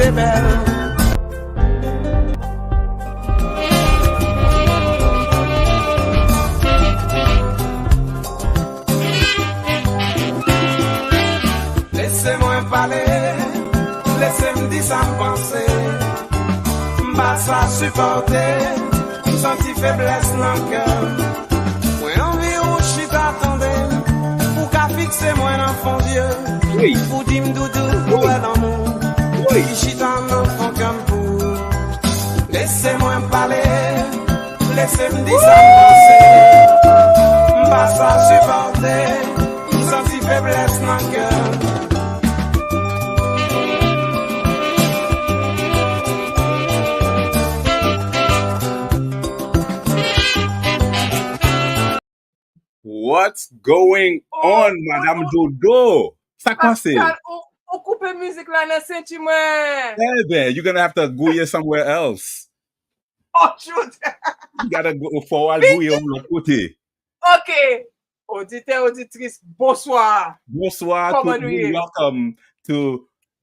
t'es belle. Laissez-moi parler, laissez-moi dire ça me penser. M'pas ça supporter, senti faiblesse dans le cœur. Moi envie ou je t'attendais, pour qu'à fixer moi dans fond Dieu. Oui. Pour dire doudou, pour l'amour. Oui. Je suis un enfant comme vous. Laissez-moi parler, laissez-moi dire ça me penser. M'pas ça supporter, senti faiblesse dans le cœur. What's going on, Madame Dodo? Ça passe? Pascal, on coupe musique là dans sentiment. Hey, then you're gonna have to go here somewhere else. Oh, shoot. You gotta go forward, go here on l'autre côté. OK. Auditeur, auditrice, bonsoir. Bonsoir, Comment tout le nous y est? monde.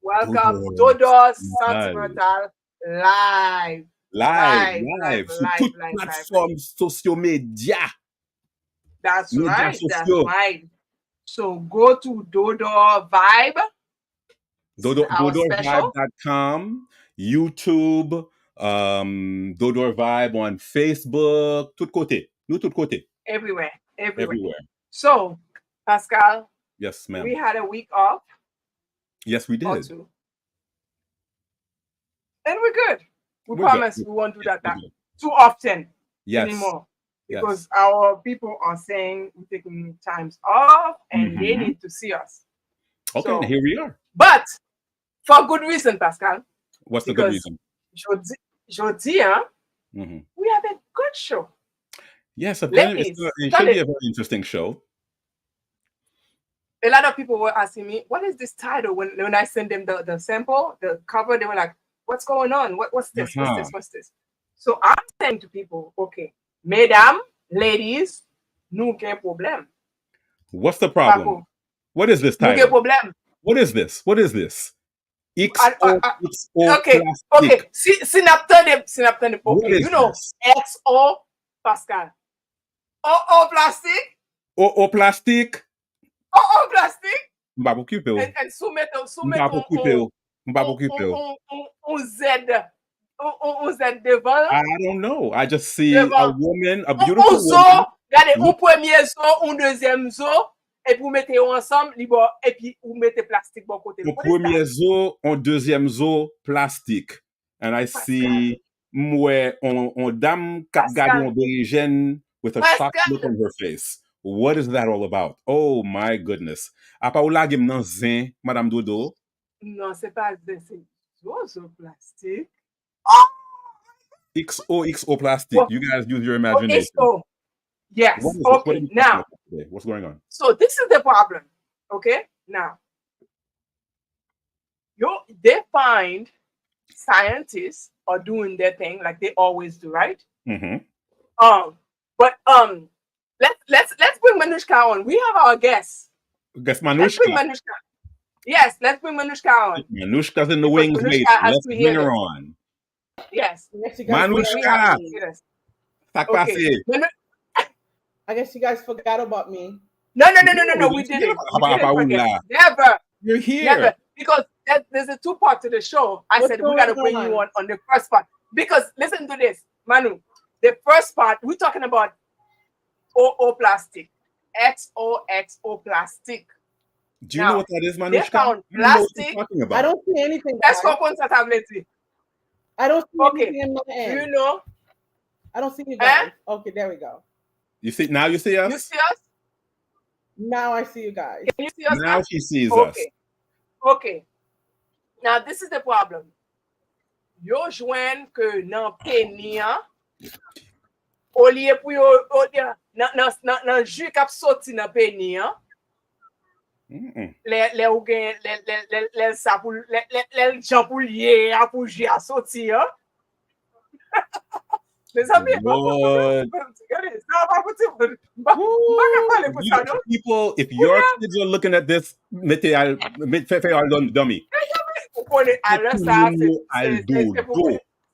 Welcome to Dodo Sentimental Live. Live. Sur toutes les plateformes sociaux médias. That's Médias right. That's sociaux. right. So go to Dodo Vibe. Our special. DodoVibe.com, YouTube, Dodo Vibe on Facebook, tout côté. Nous tout côté. Everywhere. Everywhere. So, Pascal, Yes, ma'am. we had a week off Yes, we or did. two. And we're good. We We're promise good. we won't do that We're good. too often Yes. anymore. Yes. Because our people are saying we're taking times off and they Mhm. need to see us. Okay, So- and here we are. But for good reason, Pascal. What's the good Because- reason? Jodi, hein, Mhm. we have a good show. Yes, Ladies, it tell should be it. a very interesting show. A lot of people were asking me, what is this title? When I send them the sample, the cover, they were like, what's going on? What's this? Uh-huh. What's this? So I'm saying to people, okay, mesdames, ladies, nous gen problème. What's the problem? Paco, What is this nous gen title? problème. What is this? XO Okay, plastic. okay. Si n'aptan de What okay, is you know, this? XO Pascal. O plastic, O plastic. O plastic, Mba pou kipe ou. and soumettre Mba pou kipe ou. Mba pou kipe ou. on Z devant. I don't know. I just see a Devant. woman, a On beautiful zo, woman. regardez, un premier zo, un deuxième zo, et puis vous mettez ensemble, et puis vous mettez plastique bon côté. Au What is that? premier zo, en deuxième zo, plastique. And I see mwe on dame kap Pascal. gade on d'origine with a shocked Pascal. look on her face. What is that all about? Oh my goodness. Apa ou lage m nan zin, Madame Dodo? Non, c'est pas c'est zo plastique. XO plastic. What? You guys use your Oh, imagination. XO. Yes. What is this? What are Okay. we talking Now, about today? What's going on? so this is the problem. Okay. Now, they find scientists are doing their thing like they always do, right? Mm-hmm. But let's bring Manushka on. We have our guests. Guess Let's bring Manushka. Manushka. Yes, let's bring Manushka on. Manushka's in the Because wings, Manushka mate. has Let's to hear bring her this. on. Yes. I guess you guys Manushka. We forgot have about to me. hear this. Tak Okay. pase. I guess you guys forgot about me. No. No, We didn't. Apa- We apa didn't forget. ula. Never. You're here. Never. Because there's a two-part to the show. I What's said we got to going bring you on? on the first part. Because listen to this, Manu. The first part, we're talking about OO plastic. XO plastic. Do you Now, know what that is, they Manushka? found You know what plastic. you're talking about. I don't see anything. Let's guys. go on sa tablette. I don't see Okay. anything in my Do end. you know? I don't see you Eh? guys. Okay, there we go. You see now? You see us? You see us? Now I see you guys. Can you see us Now now? she sees us. Okay. Now this is the problem. Yo jwen ke nan peni an, au lieu pou yo nan jus kap soti nan peni an, Mm-mm. le ou gen le sa pou le jan pou liye a pou jus a soti an. Les amis, Lord. People, if your kids are looking at this, fais un dummy. Ou konen à l'heure ça,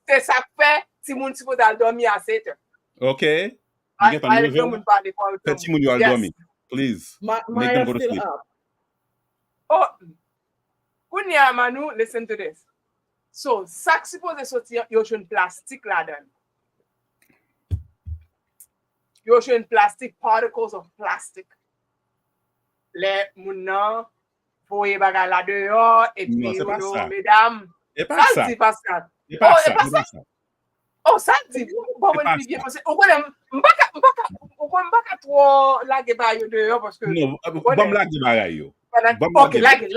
c'est ça que fait si moun si pou dal dormi à 7 heures. Okay. All the moun parle pour le Petit moun yo al dormi. Please. Make them go to sleep. Up. Oh, Kounia Manu, listen to this. So, sak suppose sorti yo jwen plastic la dan. Yo jwen plastic, particles of plastic. Le moun nan voye bagay la dehors et puis yo mesdames. C'est pas ça. Ça dit Pascal. C'est pas ça. Oh, ça dit. Bon, on dit bien parce que on connaît m'baka trop lage ba yo dehors parce que non, bon lage ba yo. Ok, lage.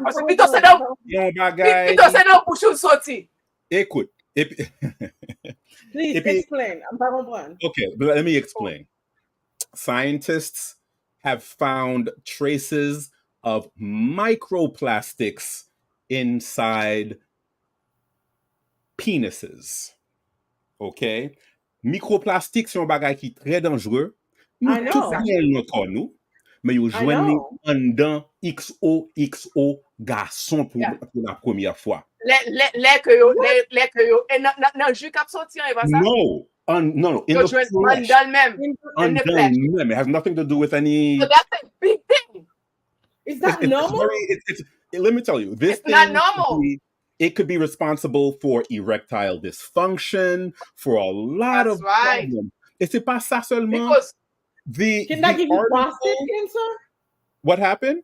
Parce que Pito c'est dans Pito c'est dans pour chou sorti. Écoute. Please explain. I'm pas comprendre. Okay, but let me explain. Scientists have found traces of microplastics inside penises. Okay? Microplastics sont un bagage qui est très dangereux. Nous tous nous connaissons, mais ils joignent en dans XOXO garçon pour la première fois. Les que yo et nan jus cap sorti et pas ça? No. No. In the flesh. In the flesh. It has nothing to do with any. So that's a big thing. Is that normal? Let me tell you, this it's not normal. It could be responsible for erectile dysfunction, for a lot of problems. Et c'est pas ça seulement. Because can that give you prostate cancer? What happened?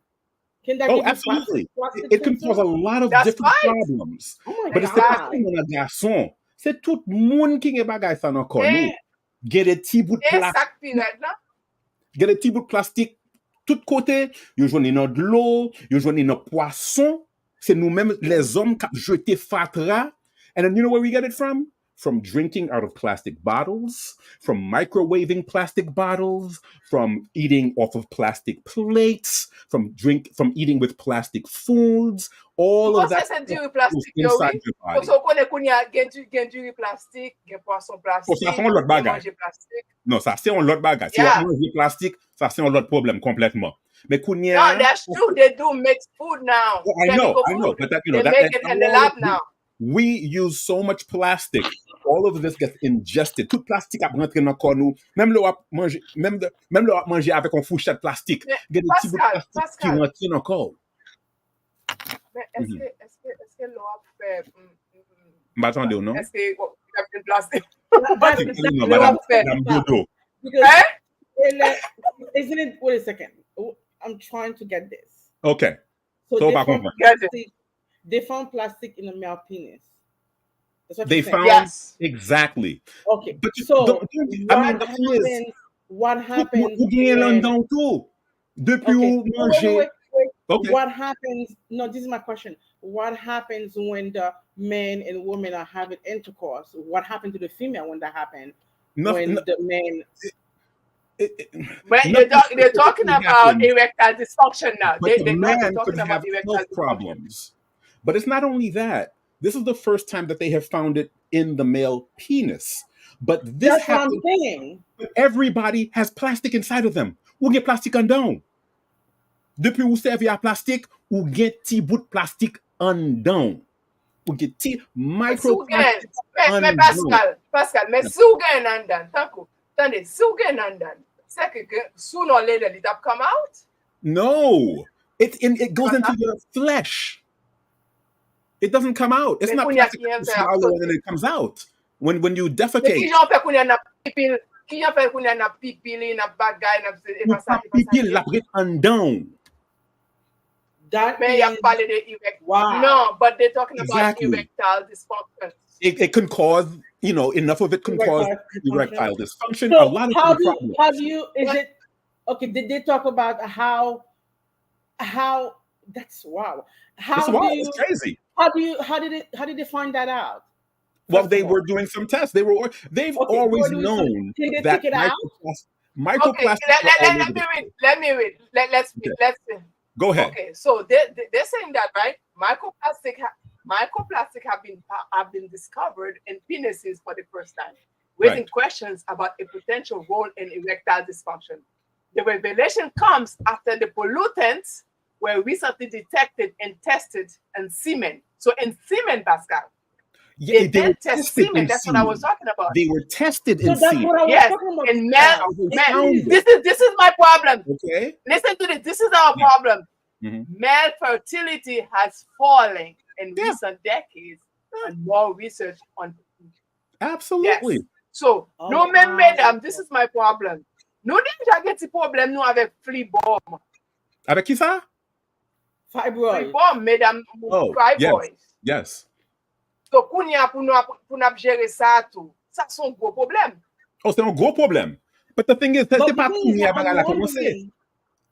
Can that give you absolutely. It can cause a lot of different problems. Oh but it's the un garçon. C'est tout le monde qui est bagay ça nan kon nou. Get des petits bouts de plastique. Get des petits bouts de plastique tout côté, yo joine dans de l'eau, yo joine dans poisson. C'est nous-mêmes les hommes qui jeté fatra. And then you know where we get it from? From drinking out of plastic bottles, from microwaving plastic bottles, from eating off of plastic plates, from eating with plastic foods, all of that inside your body. So gen du plastique, gen poisson plastique, ça c'est un autre bagage. Non, ça c'est un autre bagage. Si on mange plastique, ça c'est un autre problème complètement. Mais kounya, no, that's true. They do mix food now. Oh, I know. But that, they make it in the lab now. We use so much plastic. All of this gets ingested. Tout plastique a rentré dans corps nous. Même le manger avec un fourchette plastique. Il y a des petits bouts de plastique qui rentrent dans le corps. Mais est-ce que l'eau a fait M'attendez ou non? Est-ce que il y a du plastique? Non, madame Dodo. Isn't it? Wait a second. I'm trying to get this. Okay. So they found plastic in a male penis. They found exactly. Okay. But so what happens? What happens? No, this is my question. What happens when the men and women are having intercourse? What happened to the female when that happened? When the men. But they're talking about erectile dysfunction now. The man could have health problems. But it's not only that. This is the first time that they have found it in the male penis. But this happens. Everybody has plastic inside of them. Ou gen plastic an dan. Depuis ou servi a plastic, ou gen ti bout plastic an dan. Ou gen ti microplastic an dan. Pascal, mais sou gen an dan, tankou. Tande, sou gen an dan. Se ke sooner or later it have come out? No. It goes into your flesh. It doesn't come out. It's not plastic you swallow and then it comes out. When you defecate. Ki jan fè kounya na pipili, na bagay, na pipili la prit an dan. Mais y a parlé de erectile. Wow. No, but they're talking about erectile dysfunction. It can cause, enough of it can cause erectile dysfunction. So a lot of problems. Did they talk about how that's wow. It's crazy. How did they find that out? Well, they were doing some tests. They've always known that microplastics. Let me read. Let's see. Go ahead. Okay, so they're saying that, right? Microplastic have been discovered in penises for the first time, raising questions about a potential role in erectile dysfunction. The revelation comes after the pollutants were recently detected and tested in semen. So in semen, Pascal. Yeah, they did test semen. That's what I was talking about. They were tested in semen. Yes, and male. This is my problem. Okay. Listen to this. This is our problem. Male fertility has fallen in recent decades, and more research on. Absolutely. Yes. So, no, mesdames, this is my problem. Nous déjà get the problem nous avec fibroid. Avec qui ça? Fibroid. Fibroid, mesdames, fibroid. Yes. So, kounya pour nous gérer ça tout. Ça c'est un gros problème. Oh, c'est un gros problème. But the thing is, c'est pas kounya bagala commencer.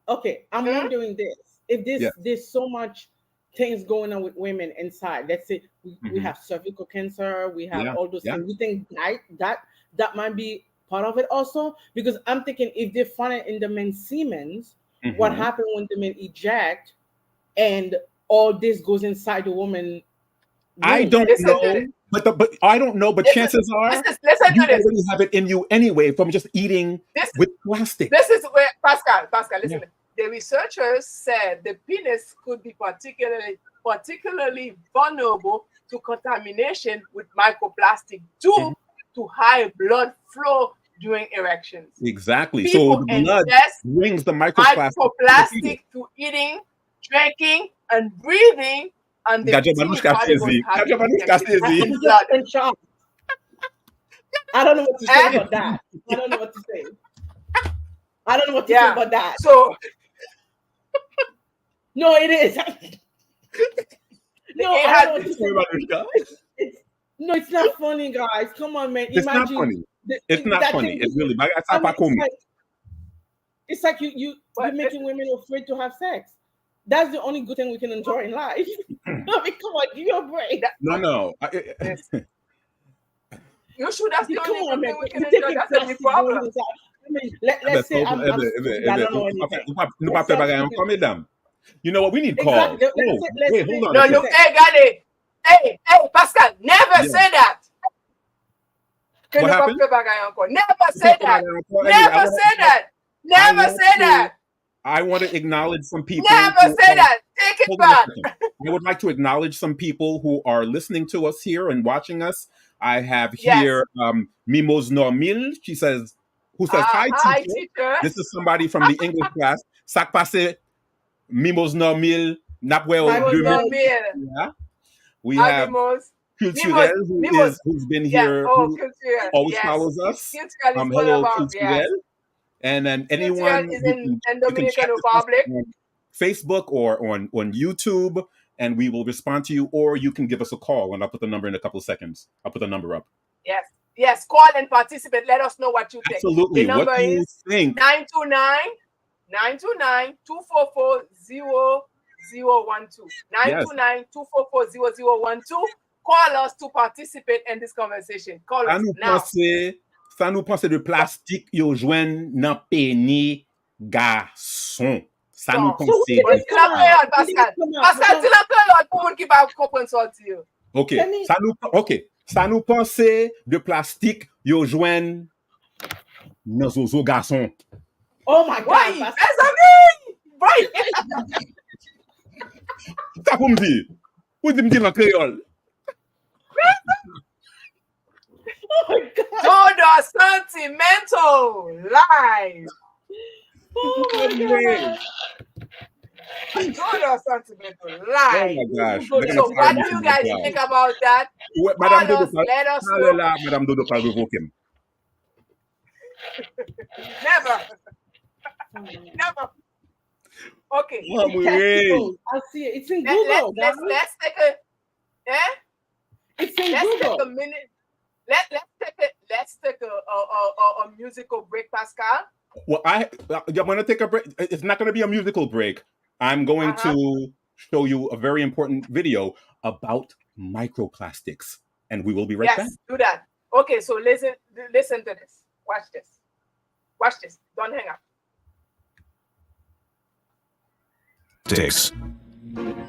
Okay, I'm wondering this. If there's so much things going on with women inside. Let's say we have cervical cancer, we have all those things. We think that might be part of it also, because I'm thinking if they find it in the men's semens, what happens when the men eject and all this goes inside the woman? I don't know, but I don't know. But chances are you already have it in you anyway from just eating with plastic. This is where Pascal, listen. The researchers said the penis could be particularly vulnerable to contamination with microplastic due to high blood flow during erections. Exactly. People so the blood brings the microplastic to eating, drinking, and breathing. And the I don't know what to say about that. I don't know what to say. I don't know what to say about that. So, no, it is. No, no, it's not funny, guys. Come on, man. It's not funny. It's not funny. It's really. It's like you're making women afraid to have sex. That's the only good thing we can enjoy in life. I mean, come on, give me a break. No. You should have the only good thing we can enjoy. That's the problem. I mean, let's say I'm you know what? We need calls. Wait, hold on. No, look, hey, Pascal, never say that. What happened? Never say that. Never say that. Never say that. I want to acknowledge some people. Never say that. Take it back. I would like to acknowledge some people who are listening to us here and watching us. I have here Mimos Normil. Who says, hi, teacher. This is somebody from the English class. Sak passe Mimos Normil. Yeah. We have Culturel, who's been here, who always follows us. Hello, Culturel. And then anyone is in Dominican Republic, on Facebook or on YouTube, and we will respond to you, or you can give us a call, and I'll put the number in a couple of seconds. I'll put the number up. Yes. Call and participate. Let us know what you think. Absolutely. The number what do you think? 929-244-0012. 929-244-0012. Call us to participate in this conversation. Call us now. Ça nous pense de plastique yo joine nan pénis garçon. Ça nous pense. Pascal, dis la créole pour moun qui va comprendre ça dire. OK. Ça nous pense de plastique yo joine nan zozo garçon. Oh my God. Mes amis. Ça pour me dire. Ou me dire en créole. Oh my God. Dodo sentimental live. Oh my God. Dodo sentimental live. Oh my gosh. So what do you guys think about that? Let us know. Madame Dodo pas revoquer. Never. Okay. I see it. It's in Google. Let's take a It's in Google. Take a minute. Let's take a musical break, Pascal. Well, I'm going to take a break. It's not going to be a musical break. I'm going to show you a very important video about microplastics, and we will be right back. Yes, do that. Okay, so listen to this. Watch this. Don't hang up.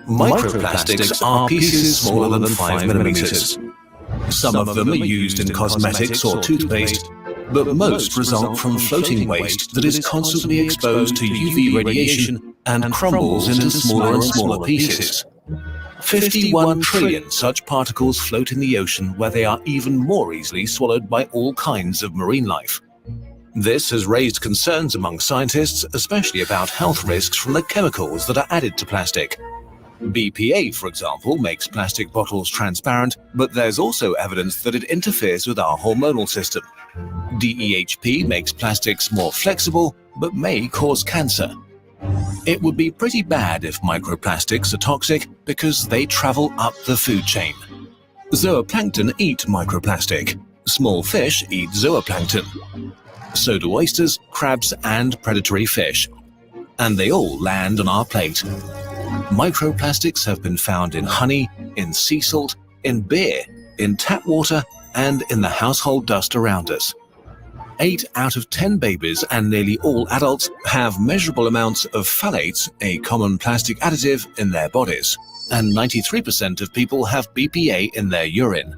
Microplastics are pieces smaller than 5 millimeters. Some of them are used in cosmetics or toothpaste, but most result from floating waste that is constantly exposed to UV radiation and crumbles into smaller and smaller pieces. 51 trillion such particles float in the ocean, where they are even more easily swallowed by all kinds of marine life. This has raised concerns among scientists, especially about health risks from the chemicals that are added to plastic. BPA, for example, makes plastic bottles transparent, but there's also evidence that it interferes with our hormonal system. DEHP makes plastics more flexible, but may cause cancer. It would be pretty bad if microplastics are toxic because they travel up the food chain. Zooplankton eat microplastic. Small fish eat zooplankton. So do oysters, crabs, and predatory fish. And they all land on our plate. Microplastics have been found in honey, in sea salt, in beer, in tap water, and in the household dust around us. 8 out of 10 babies and nearly all adults have measurable amounts of phthalates, a common plastic additive, in their bodies. And 93% of people have BPA in their urine.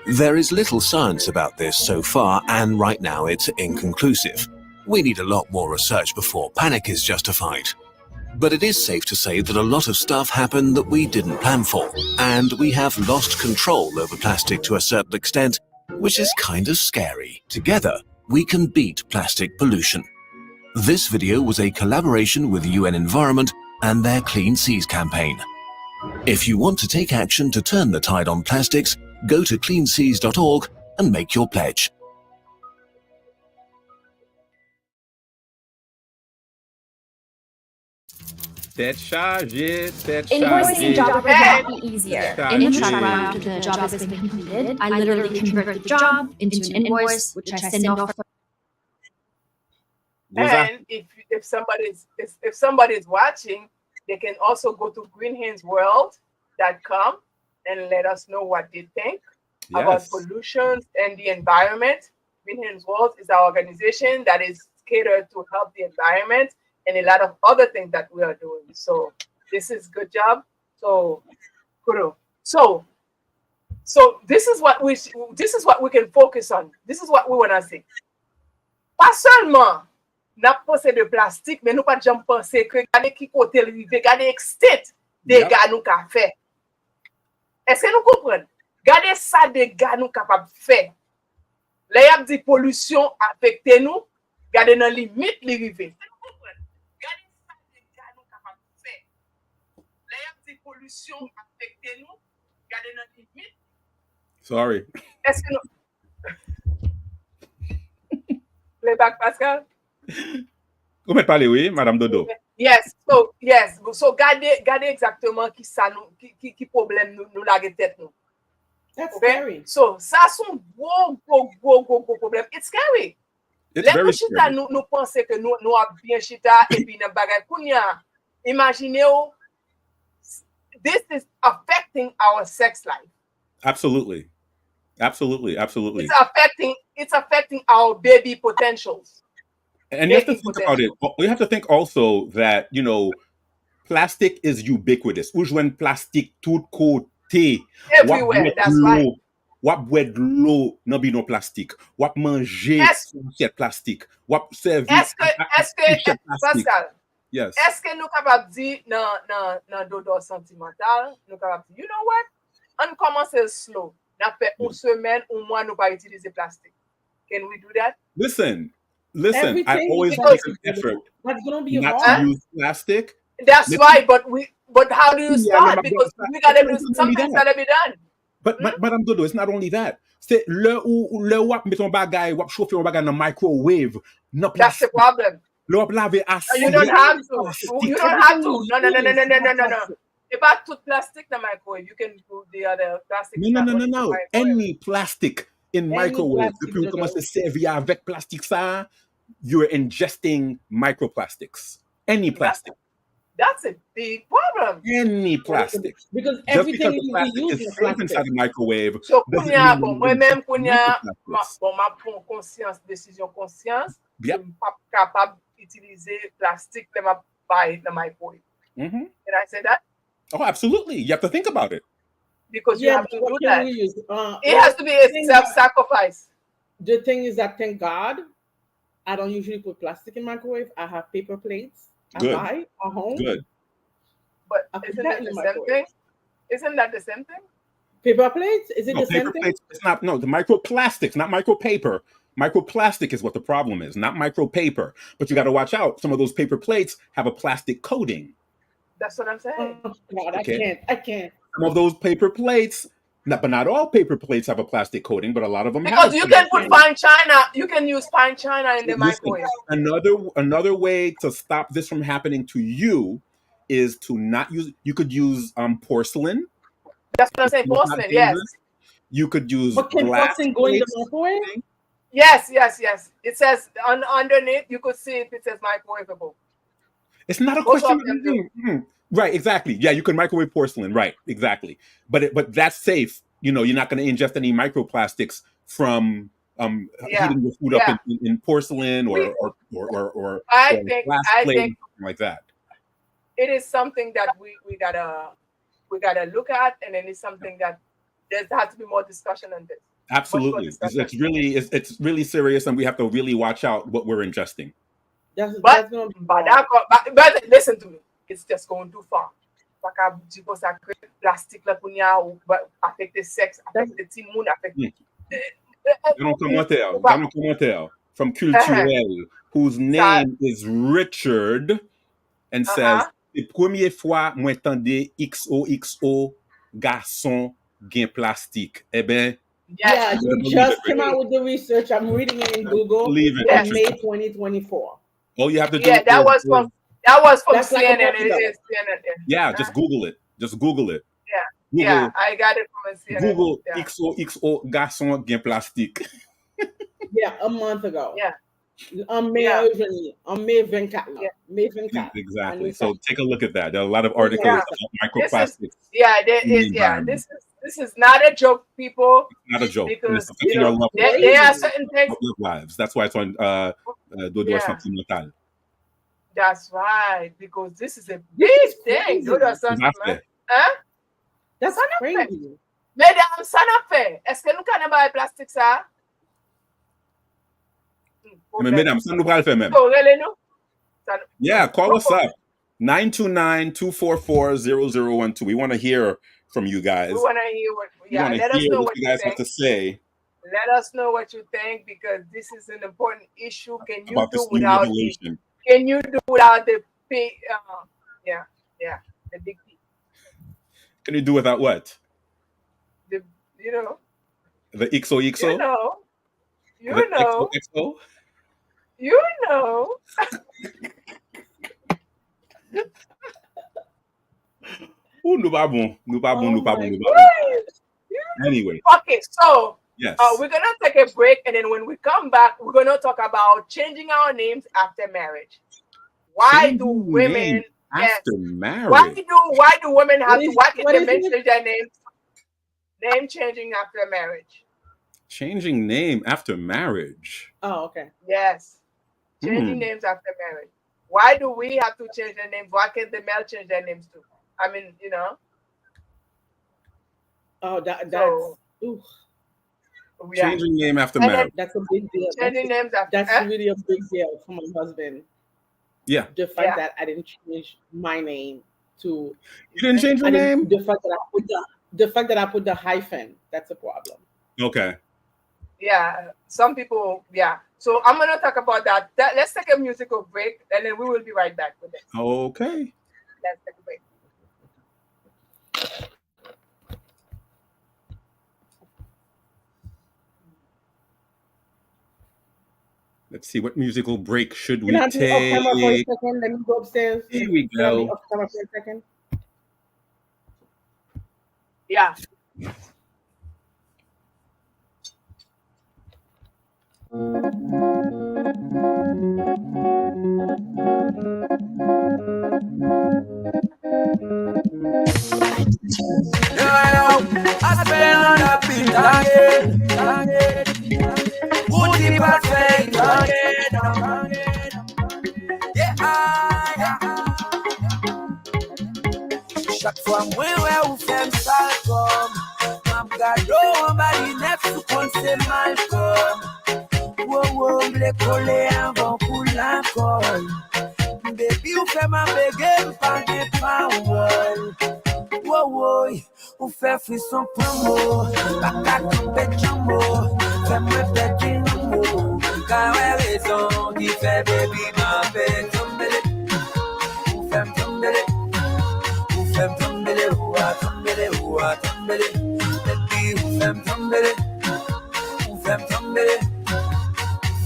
There is little science about this so far, and right now it's inconclusive. We need a lot more research before panic is justified. But it is safe to say that a lot of stuff happened that we didn't plan for, and we have lost control over plastic to a certain extent, which is kind of scary. Together, we can beat plastic pollution. This video was a collaboration with UN Environment and their Clean Seas campaign. If you want to take action to turn the tide on plastics, go to cleanseas.org and make your pledge. Invoicing a job would not be easier. In the track after the job has been completed, I literally convert the job into an invoice, which I send off. And if somebody's watching, they can also go to greenhandsworld.com and let us know what they think about pollution and the environment. Green Hands World is our organization that is catered to help the environment and a lot of other things that we are doing. So this is good job. So kudos. So this is what we can focus on. This is what we want to see. Pas seulement n'a pensé de plastique, mais nous pas jamais pensé que gade qui côté rive, gade extent dégâts nous ka fait. Est-ce que nous comprenons? Gade ça dégâts nous capable faire. Là y a dit pollution affecte nous, gade dans limite li rive. Pollution affecte nous, gardez notre limite. Sorry. Est-ce que nous... Playback, Pascal? Vous m'avez parlé, oui, Madame Dodo. Yes. So gardez exactement qui problème nous la tête nous. That's scary. So ça son gros problème. It's scary. It's very scary. Nous pensons que nous a bien chita et puis nan bagay kounya. Imaginez this is affecting our sex life. Absolutely. It's affecting our baby potentials. And you have to think about it. You have to think also that, plastic is ubiquitous. Ou jwen plastic tout côté. Everywhere, that's right. Wap bwed l'eau nan bi non plastic. Wap manje assiette plastic. Wap servi assiette plastic. Pascal, yes. Est-ce que nous capable dire dans dodo sentimental, nous capable dire, you know what? On commence slow. N'a fait une semaine ou mois nous pas utiliser plastique. Can we do that? Listen. I always make an effort that's gonna be not hard. to use plastic. That's right, but how do you start? Because we gotta do something gotta be done. But Madame Dodo, it's not only that. C'est le wap met ton bagay, wap chauffe ton bagay dans microwave. That's the problem. Le wap lave acide. You don't have to. You don't have to. No. It's pas tout plastic dans microwave. You can do the other plastic. No. Any plastic in microwave. Depuis vous commencez à servir avec plastique ça, you're ingesting microplastics. Any plastic. That's a big problem. Any plastic. Because just everything because the plastic is safe inside the microwave. So moi-même ma prends conscience, décision conscience, je suis pas capable d'utiliser plastique dans ma microwave. Can I say that? Oh, absolutely. You have to think about it. Because you have to do that. It has to be a self-sacrifice. The thing is that, thank God, I don't usually put plastic in microwave. I have paper plates. Good. buy a home. Good. But isn't that the same thing? Isn't that the same thing? Paper plates? Is it the same paper thing? Plates, it's not. No, the microplastics, not micropaper. Microplastic is what the problem is, not micropaper. But you got to watch out. Some of those paper plates have a plastic coating. That's what I'm saying. Oh, God, Okay. I can't. Some of those paper plates, but not all paper plates have a plastic coating, but a lot of them because have. You can put fine china. You can use fine china in the microwave. Another way to stop this from happening to you is to not use. You could use porcelain. That's what I'm saying. Porcelain, yes. You could use. But can porcelain go in the microwave? Yes. It says underneath. You could see if it says microwavable. It's not a question. Right, exactly. Yeah, you can microwave porcelain. Right, exactly. But that's safe. You're not going to ingest any microplastics from heating your food up in porcelain or I think something like that. It is something that we gotta look at, and then it's something that there has to be more discussion on this. Absolutely, it's really serious, and we have to really watch out what we're ingesting. But listen to me, it's just going too far. Plastic la punya affecte sexe, affecte timoun, affecte. Dans nos commentaires from Culturel, whose name is Richard, and says, "C'est première fois moi tande XOXO garçon gen plastique." Eh ben, yeah, you just came out with the research. I'm reading it in Google. In May 2024. Oh, you have to do it. That was from CNN. Yeah, just Google it. Yeah, I got it from CNN. Google XOXO garçon gen plastique. Yeah, a month ago. Yeah. On May 24. Yeah. May 24. Exactly. So take a look at that. There are a lot of articles about microplastics. This is not a joke, people. It's not a joke. Because there are certain things. Lives. That's why it's on Dodo Sentimental. That's right, because this is a big thing. Dodo Sentimental. That's crazy. Mesdames, ça n'a fait. Est-ce que nous pouvons buy plastique ça? Mais mesdames, ça nous va le faire même. Yeah, call us up. 929-244-0012. We want to hear from you guys. We want to hear let us know what you guys have to say. Let us know what you think, because this is an important issue. Can you do without the big the big P? Can you do without what? The XOXO? XOXO? Oh, nous pas bon. Anyway. Okay, so yes. We're going to take a break, and then when we come back, we're going to talk about changing our names after marriage. Why do women after marriage? Why do women have to? Why can they change their names? Name changing after marriage. Changing name after marriage. Oh, okay. Yes. Changing names after marriage. Why do we have to change their names? Why can't the male change their names too? I mean, Oh, that's changing name after marriage. That's a big deal. Changing names after. That's really a big deal for my husband. Yeah. The fact that I didn't change my name to. You didn't change your name? The fact that I put the hyphen. That's a problem. Okay. Yeah. Some people. Yeah. So I'm gonna talk about that. Let's take a musical break, and then we will be right back with this. Okay. Let's take a break. Let's see, what musical break should we take? For a second? Let me go upstairs. Here we go. For a second? Yeah. I spend on a beat again. Would be perfect again. Chaque fois moi ou femme sale comme m'a gado en bali neuf sous conseil mal comme wow blé collé avant pour la colle Baby, ou fait ma bégué, pas de power. Wow, wow, ou fait frisson promo. Baka tombe jambo, fais-moi perdre l'amour. Car raison qui fait baby ma paix tomber. Ou fait tomber, ou fait tomber, ou a tomber, ou a tomber. Baby, ou fait tomber, ou fait tomber,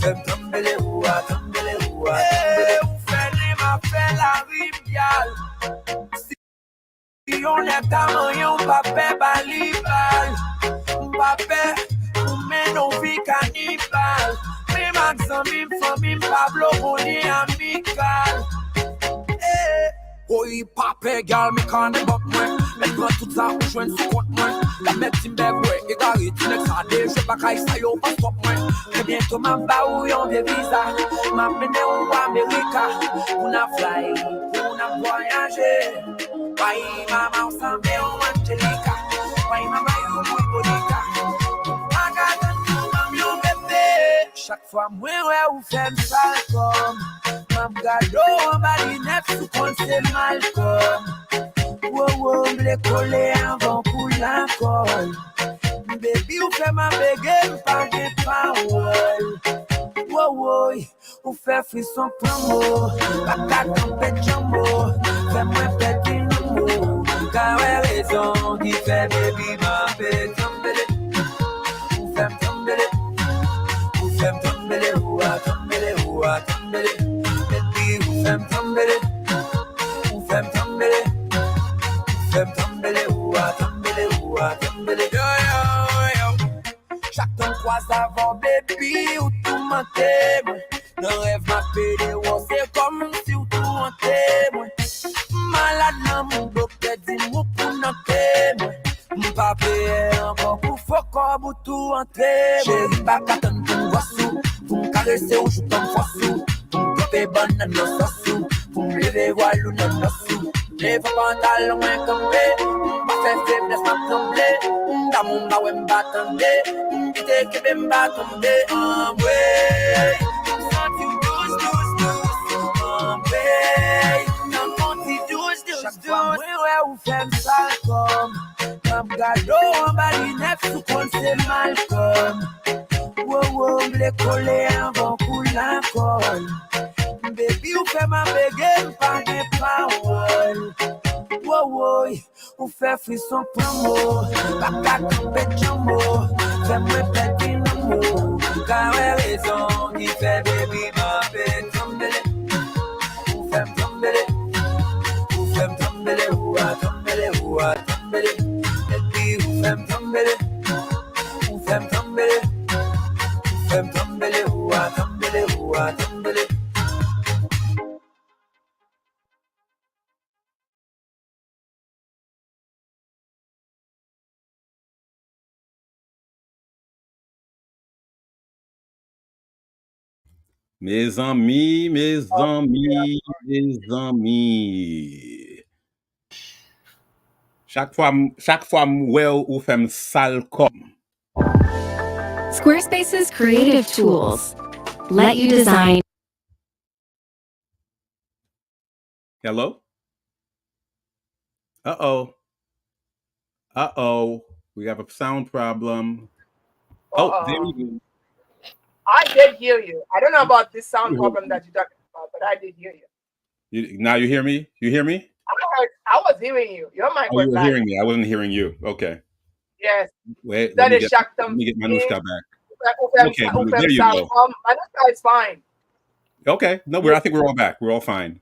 fait tomber, ou a tomber, ou a tomber. Ou fait ma fait la rivière. Si on est à moyen, on va faire balibal. On va faire, on met nos vies cannibales. Mais Maxime, famille, Pablo, on est amical. Oui, papa, gal, me can't them up, moi. Maintenant, tout ça, on joue sous compte, moi. La médecine, ben, ouais, égaré, tu n'es pas des jeux, pas qu'à ça, yo, pas stop, moi. Et bientôt, ma baou, yon des visas. Ma mène, on va Amérique. On a fly, on a voyagé. Why, maman, on s'en met, on Angelica. Why, maman, you muy bonita. Chaque fois, moi, ouais, ou fait sale comme. Mam gado, on va li neuf sous compte, c'est Malcolm. Wow, wow, m'le collé avant pour l'alcool. Baby, ou fait ma bégué, pas de power. Wow, wow, ou fait frisson promo. Baka tombe jambo, fais-moi perdre l'amour. Car raison qui fait baby ma paix tomber. Ou fait tomber, ou fait tomber, ou a tomber, ou a tomber. Baby, ou fait tomber, ou fait tomber, fait tomber, ou a tomber, ou a tomber. Yo, yo, yo. Chacun croise avant baby ou tout mentait, moi. Dans rêve ma pédé, c'est comme si ou tout mentait, moi. Malade dans mon docteur dit moi pour noter, moi. M'pas payer encore pour faut comme ou tout entrer, moi. Chérie, pas qu'attendre pour me voir sous, pour me caresser ou jouer comme fossou, pour me couper bonne dans nos saussous, pour me lever voilou dans nos sous. Les pantalons moins campés, m'pas faire faiblesse m'a tremblé, dans mon bas ouais m'pas tomber, m'pité que m'pas tomber, ouais. Sans you douce, ouais. Non conti douce. Chaque fois ouais ou femme sale comme gado en bali neuf sous compte c'est Malcolm. Wow, wow, m'le collé avant pour l'alcool. Baby, ou fait ma bégué, pas de power. Wow, wow, ou fait frisson promo. Baka tombe jambo, fais-moi perdre l'amour. Car raison qui fait baby ma paix tomber. Ou fait tomber, ou fait tomber, ou a tomber, ou a tomber. Baby, ou fait tomber, ou fait tomber, ou fait tomber, ou a tomber, ou a tomber. Mes amis, mes amis, mes amis. Chaque fois, ou femme sale comme. Squarespace's creative tools let you design. Hello? Uh-oh. Uh-oh. We have a sound problem. Oh, there we go. I did hear you. I don't know about this sound problem that you're talking about, but I did hear you. Now you hear me? You hear me? I was hearing you. Your mic was you were hearing me. I wasn't hearing you. Okay. Yes. Wait, let me get Manushka back. Okay, there you go. Manushka is fine. Okay. No, I think we're all back. We're all fine.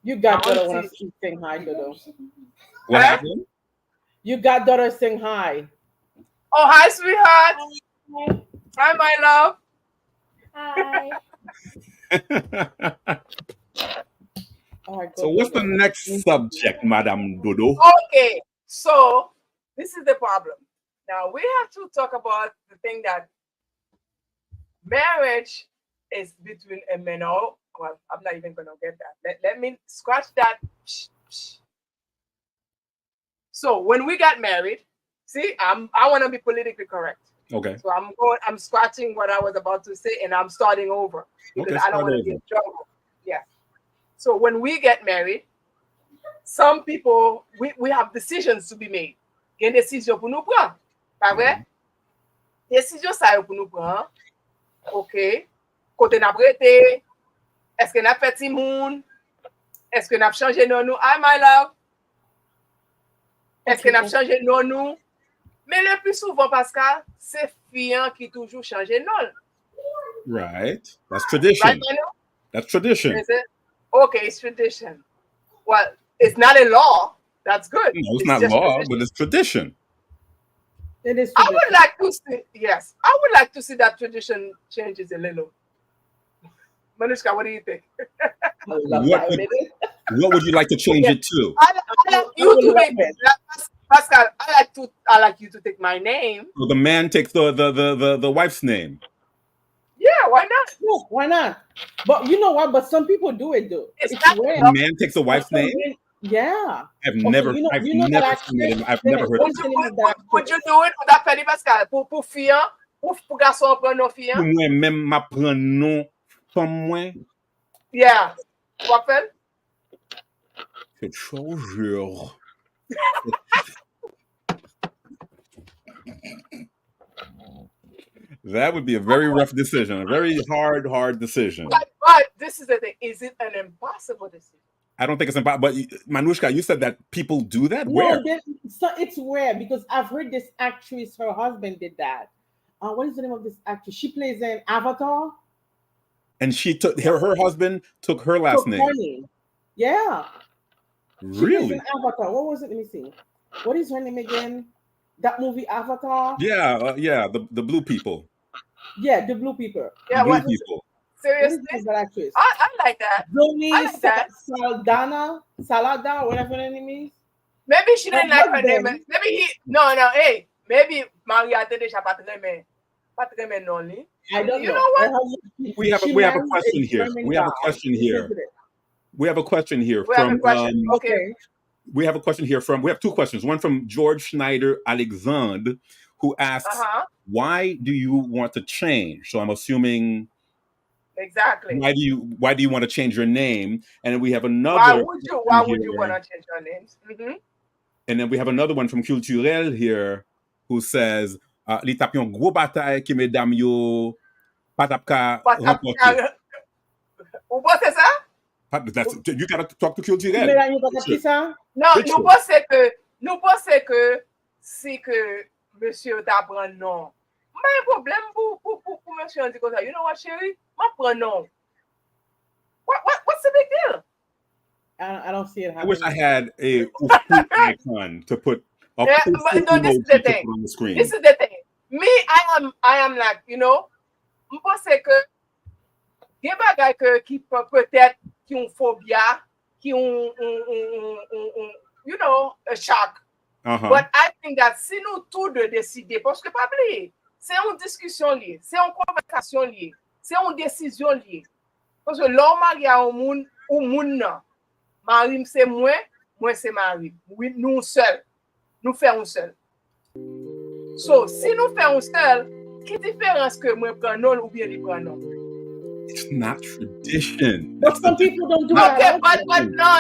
You got daughter when I sing hi, Dodo. What happened? You got daughter sing hi. Oh, hi, sweetheart. Hi, my love. Hi. So what's the next subject, Madame Dodo? Okay, so this is the problem. Now we have to talk about the thing that marriage is between a man or, well, I'm not even going to get that. Let me scratch that. So when we got married, see, I want to be politically correct. Okay. So I'm scratching what I was about to say and I'm starting over because I don't want to be in trouble. Yeah. So when we get married, some people, we have decisions to be made. Il y a une décision pour nous prendre. Pas vrai? Décision ça pour nous prendre. OK. Côté n'a prêté. Est-ce que n'a fait petit monde? Est-ce que n'a changé non nous? Hi my love. Est-ce que n'a changé non nous? Mais le plus souvent, Pascal, c'est fiant qui toujours change non. Right. That's tradition. Right, that's tradition. Is it? Okay, it's tradition. Well, it's not a law. That's good. No, it's not law, tradition. But it's tradition. It is tradition. I would like to see, yes, I would like to see that tradition changes a little. Manushka, what do you think? What would you like to change it to? I like you to make it. Pascal, I like you to take my name. So the man takes the wife's name. Yeah, why not? No, why not? But you know what? But some people do it though. It's rare. The man takes the wife's name? Yeah. I've never heard it. Would you do it pour ta famille, Pascal? Pour fille, pour garçon prendre nos filles? Moi même ma prendre nom femme moi. Yeah. What fait? C'est changeur. That would be a very rough decision, a very hard decision. But this is the thing. Is it an impossible decision? I don't think it's impossible. But Manushka, you said that people do that? No, where? So it's rare because I've heard this actress, her husband did that. What is the name of this actress? She plays in Avatar. And she took her husband took her last name. Her name. Yeah. Really? In Avatar. What was it? Let me see. What is her name again? That movie Avatar? Yeah, the blue people. Yeah, the blue people. Yeah, blue people. Seriously? That actress? I like that. Zoe I like that. Salada, whatever her name is. Maybe she didn't like her name. Maybe hey, maybe Maria did it. I don't know. We have a question here. We have a question here from okay. We have a question here from. We have two questions. One from George Schneider Alexandre, who asks, "Why do you want to change?" So I'm assuming. Exactly. Why do you want to change your name? And then we have another. Why would you want to change your names? Mm-hmm. And then we have another one from Culturel here, who says, "Li tap yon gros bataille ki mesdames yo patapka remporter." Ou pas c'est ça? You gotta talk to Culturel. Non, nous pensons que si que monsieur t'apprend non. Mais problème pour monsieur on dit comme ça. You know what, chérie? M'apprend non. What's the big deal? I don't see it happening. I wish I had a icon to put no, this is the thing. On the screen. This is the thing. Me, I am like, you know, je pense que des bagages qui peut-être qui ont phobia, qui ont you know, a shock. But I think that si nous tous de décider, parce que pas oublier, c'est une discussion liée, c'est une conversation liée, c'est une décision liée. Parce que l'homme marié à un monde ou monde non. Marie c'est moi c'est Marie. Oui, nous seuls. Nous faisons seul. So, si nous faisons seul, quelle différence que moi prends non ou bien lui prend non? It's not tradition. But some people don't do that. Okay, but no.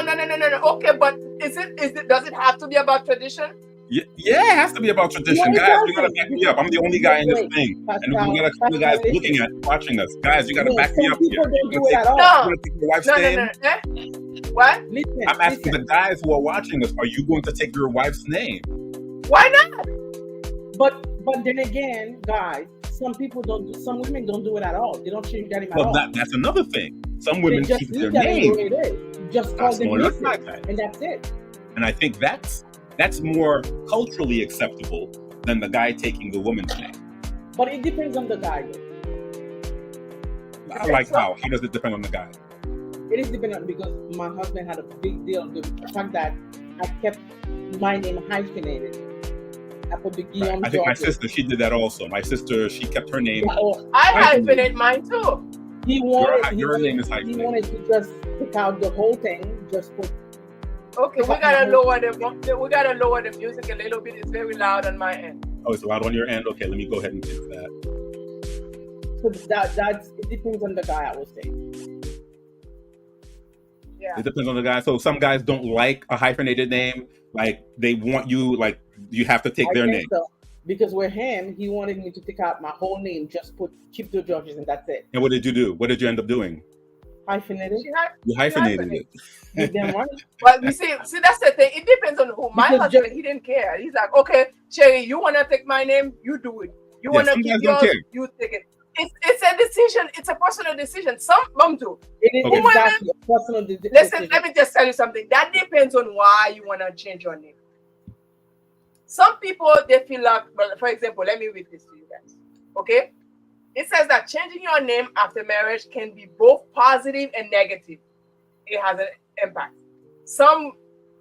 Okay, but is it does it have to be about tradition? Yeah, it has to be about tradition. Guys, you gotta back me up. I'm the only guy in this thing. And we got a couple of guys watching us. Guys, you gotta back me up here. Don't do it at all. No. What? I'm asking the guys who are watching us, are you going to take your wife's name? Why not? But then again, guys, some women don't do it at all. They don't change their name at all. That's another thing. Some women keep their name. Just call them and that's it. And I think that's more culturally acceptable than the guy taking the woman's name. But it depends on the guy. I like how. How does it depend on the guy? It is dependent because my husband had a big deal with the fact that I kept my name hyphenated. I put the Guillaume. I think my sister, she did that also. My sister, she kept her name. I hyphenate mine too. Your name is hyphenated. He wanted to just pick out the whole thing, just put. Okay, we gotta lower the music a little bit. It's very loud on my end. Oh, it's loud on your end? Okay, let me go ahead and fix that. So it depends on the guy, I would say. Yeah. It depends on the guy. So some guys don't like a hyphenated name. Like they want you, like you have to take their name. So, because with him, he wanted me to take out my whole name, just keep the Georges, and that's it. And what did you do? What did you end up doing? Hyphenated. You hyphenated it. Well, you see, that's the thing. It depends on who. My husband, he didn't care. He's like, okay, Cherry, you want to take my name? You do it. You want to keep yours? You take it. It's a decision. It's a personal decision. Some mom do. It is exactly a personal decision. Listen, let me just tell you something. That depends on why you want to change your name. Some people, they feel like, well, for example, let me read this to you guys. Okay? It says that changing your name after marriage can be both positive and negative. It has an impact. Some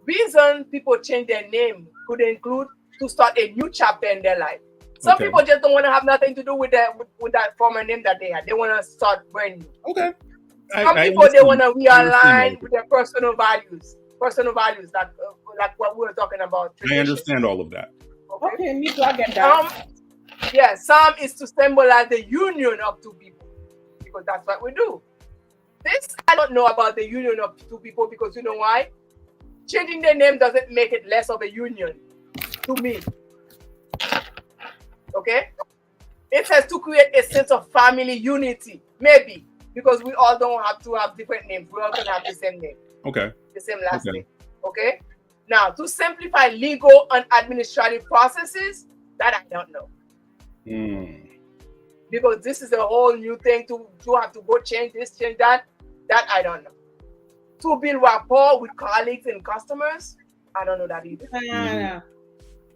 reason people change their name could include to start a new chapter in their life. Some people just don't want to have nothing to do with that former name that they had. They want to start brand new. Okay. Some people, they want to realign with their personal values. Personal values, like what we were talking about. I understand all of that. Okay, me too, I get that. Yeah, some is to symbolize the union of two people, because that's what we do. This, I don't know about the union of two people, because you know why? Changing their name doesn't make it less of a union to me. Okay? It says to create a sense of family unity. Maybe. Because we all don't have to have different names. We all can have the same name. Okay. The same last name. Okay? Now, to simplify legal and administrative processes, that I don't know. Because this is a whole new thing to have to go change this, change that. That I don't know. To build rapport with colleagues and customers, I don't know that either.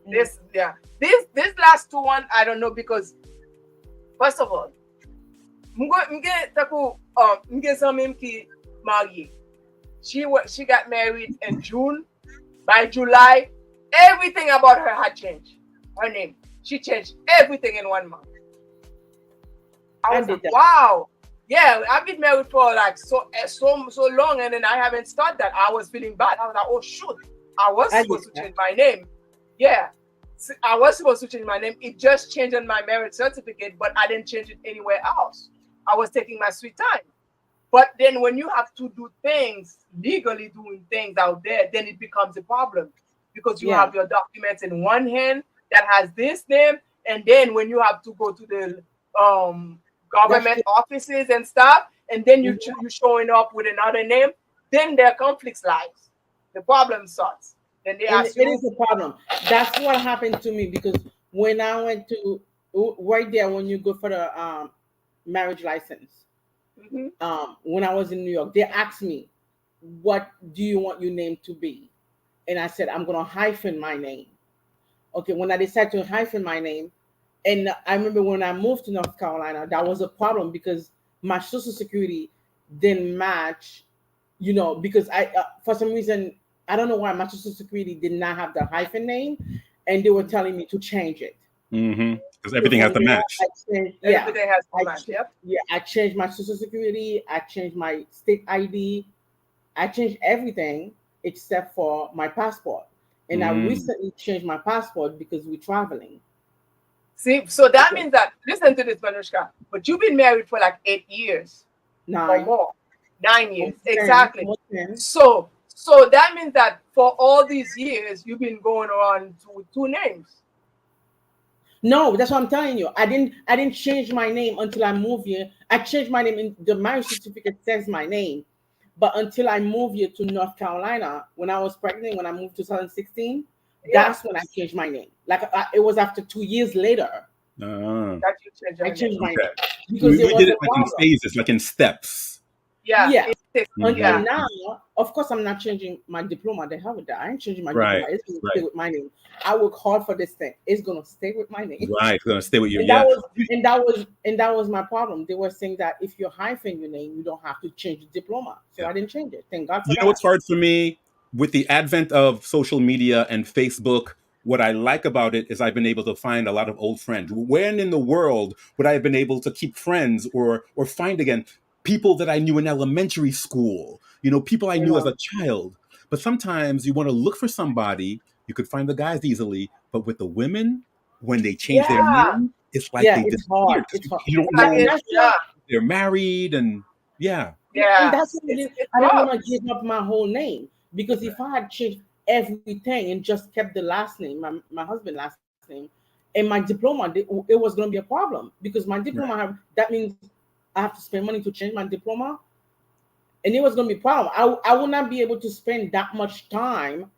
This last two one, I don't know, because first of all, she got married in June. By July, everything about her had changed. Her name, she changed everything in 1 month. I was like, wow. Yeah, I've been married for like so long, and then I haven't started that. I was feeling bad. I was like, oh shoot, I was supposed to change my name. Yeah, I was supposed to change my name. It just changed on my marriage certificate, but I didn't change it anywhere else. I was taking my sweet time. But then when you have to do things, legally doing things out there, then it becomes a problem, because you have your documents in one hand that has this name, and then when you have to go to the government offices and stuff, and then you showing up with another name, then there are conflicts lies. The problem starts. Then they ask you. It is a problem. That's what happened to me, because when I went to right there, when you go for the marriage license, when I was in New York, they asked me, what do you want your name to be? And I said, I'm going to hyphen my name. Okay, when I decided to hyphen my name, and I remember when I moved to North Carolina, that was a problem, because my social security didn't match, because I, for some reason, I don't know why my social security did not have the hyphen name, and they were telling me to change it. Because everything has to match. Everything has to match, yep. Yeah, I changed my social security, I changed my state ID, I changed everything except for my passport. And I recently changed my passport because we're traveling. See, so that means that, listen to this, Manushka, but you've been married for like 8 years. 9. Or more. 9 years, exactly. So that means that for all these years, you've been going around with 2 names. No, that's what I'm telling you. I didn't change my name until I moved here. I changed my name, in the marriage certificate says my name. But until I moved here to North Carolina, when I was pregnant, when I moved to 2016, that's when I changed my name. Like it was after 2 years later that you changed my name. Because we did it like in phases, like in steps. Yeah. Until now, of course, I'm not changing my diploma. The hell with that. I ain't changing my diploma. It's going to stay with my name. I work hard for this thing. It's going to stay with my name. Right. It's going to stay with you. And that was my problem. They were saying that if you hyphen your name, you don't have to change the diploma. So I didn't change it. Thank God for that. You know what's hard for me? With the advent of social media and Facebook, what I like about it is I've been able to find a lot of old friends. When in the world would I have been able to keep friends or find again people that I knew in elementary school, people I knew as a child? But sometimes you want to look for somebody, you could find the guys easily, but with the women, when they change their name, it's like they disappear. You don't know they're married and and that's what I don't want to give up my whole name, because if I had changed everything and just kept the last name, my husband's last name, and my diploma, it was going to be a problem, because my diploma that means I have to spend money to change my diploma, and it was going to be a problem. I would not be able to spend that much time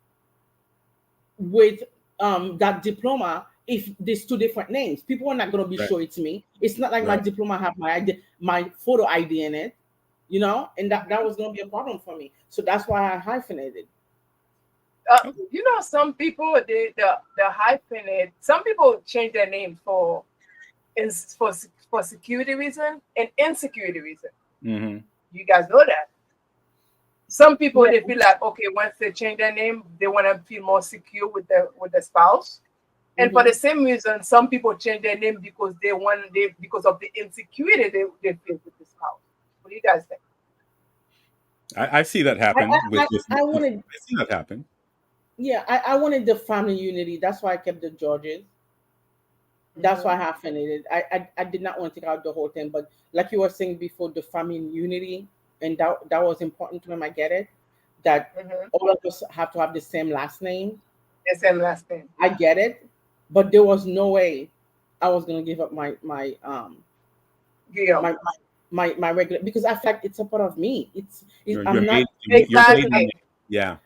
with that diploma if there's two different names. People are not going to be sure it's me. It's not like my diploma have my photo ID in it, you know, and that was going to be a problem for me. So that's why I hyphenated. You know, some people the hyphenate. Some people change their name for security reason and insecurity reason. Mm-hmm. You guys know that. Some people they feel like, okay, once they change their name, they want to feel more secure with the spouse. And for the same reason, some people change their name because because of the insecurity they feel with the spouse. What do you guys think? I see that happen. I see that happen. Yeah, I wanted the family unity. That's why I kept the Georges. That's why I hyphenated. I did not want to take out the whole thing, but like you were saying before, the family unity, and that was important to him. I get it. That all of us have to have the same last name. The same last name. I get it, but there was no way I was gonna give up my regular, because I feel like it's a part of me. I'm not exactly. Yeah.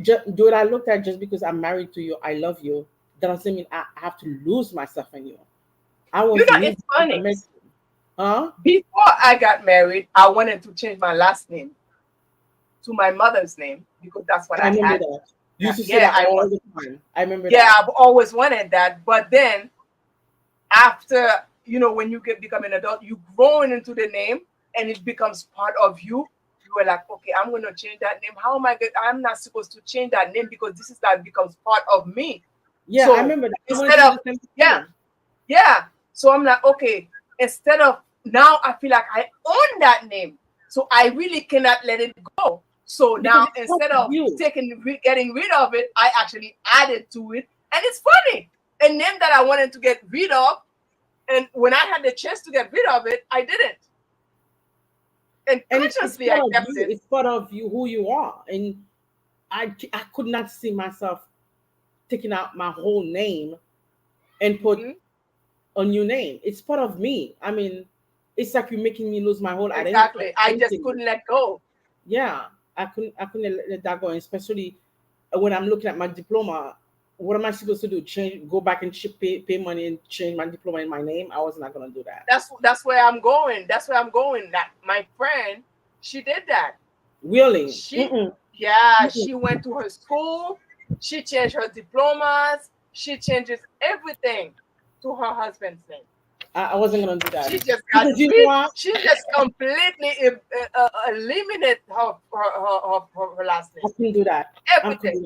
Dude, I looked at just because I'm married to you, I love you. That doesn't mean I have to lose myself in you. It's funny. Huh? Before I got married, I wanted to change my last name to my mother's name because that's what I remember had. That. You used to say that all the time. I remember that. Yeah, I've always wanted that. But then after, when you become an adult, you growing into the name and it becomes part of you. You were like, okay, I'm going to change that name. How am I good? I'm not supposed to change that name because this is that becomes part of me. Yeah, so I remember that. Instead of, yeah. So I'm like, okay, instead of now I feel like I own that name. So I really cannot let it go. So now instead of getting rid of it, I actually added to it. And it's funny. A name that I wanted to get rid of. And when I had the chance to get rid of it, I didn't. And consciously, I kept it. It's part of you, who you are. And I could not see myself taking out my whole name and put a new name. It's part of me. I mean, it's like you're making me lose my whole identity. Exactly. I just couldn't let go. Yeah, I couldn't let that go. And especially when I'm looking at my diploma, what am I supposed to do? Go back and pay money and change my diploma in my name? I was not gonna do that. That's where I'm going. That my friend, she did that. Really? She went to her school. She changed her diplomas. She changes everything to her husband's name. I wasn't gonna do that. She just completely eliminated her last name. I can do that. Everything.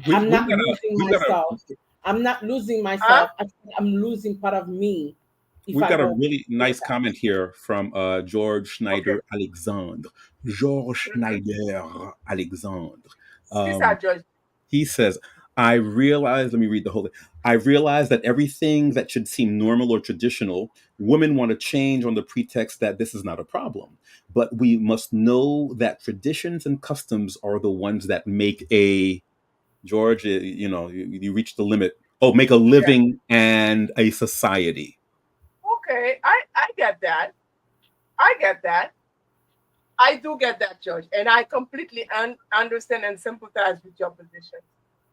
I'm not losing myself. I'm not losing myself. I'm losing part of me. We've got a really nice comment here from George Schneider Alexandre. George Schneider Alexandre. He says, let me read the whole thing. I realize that everything that should seem normal or traditional, women want to change on the pretext that this is not a problem. But we must know that traditions and customs are the ones that make George, you reach the limit. Oh, make a living and a society. Okay, I get that. I do get that, George. And I completely understand and sympathize with your position.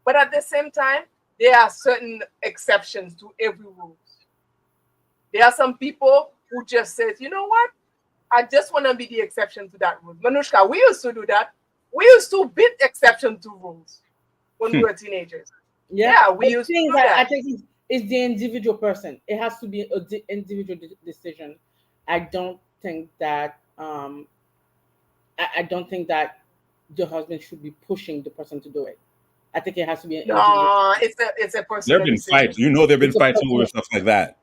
But at the same time, there are certain exceptions to every rule. There are some people who just says, you know what? I just want to be the exception to that rule. Manushka, we used to do that. We used to beat exception to rules when we were teenagers. Yeah, we used to do that. I think it's the individual person. It has to be an individual decision. I don't think that the husband should be pushing the person to do it. I think it has to be an individual. It's a personal There have been fights. There have been fights over stuff like that.